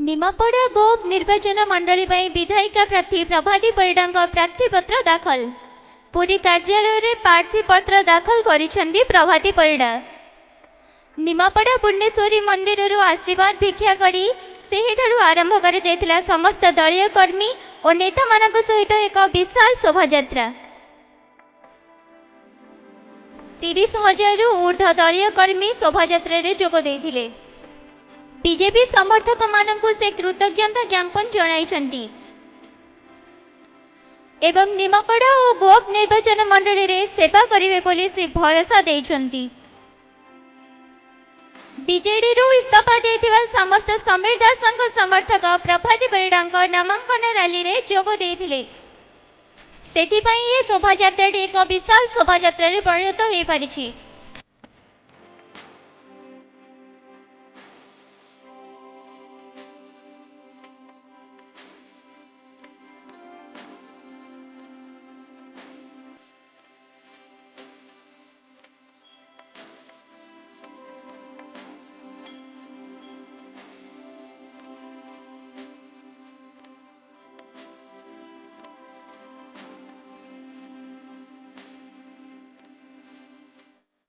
निमापड़ा गोप निर्वाचन मंडली विधायिका प्रार्थी प्रभाती परिड़ा प्रार्थीपत्र दाखल। पुरी कार्यालय रे प्रार्थीपत्र दाखल करिसेंती प्रभाती परिड़ा। निमापड़ा पूर्णेश्वरी मंदिर आशीर्वाद भिक्षा करी सेहिठारु आरंभ कर समस्त दलीय कर्मी और नेता मानक सहित एक विशाल शोभायात्रा। 30,000 ऊर्ध्व दलीय कर्मी शोभायात्रा रे जोग देइथिले। बीजेपी समर्थक मानकु से कृतज्ञता ज्ञापन जणाइछंती एवं निमापड़ा और गोप निर्वाचन मंडली रे सेवा करिवे बोली से भरोसा देइछंती। बीजेडी रु इस्तीफा देथिबा समस्त समीर दासଙ୍କ समर्थक प्रभाती परिड़ाଙ୍କ नामांकन रैली रे जोग देथिले। सेथिपई ए शोभायात्रा एक विशाल शोभायात्रा रे परिणत होई पारिछि।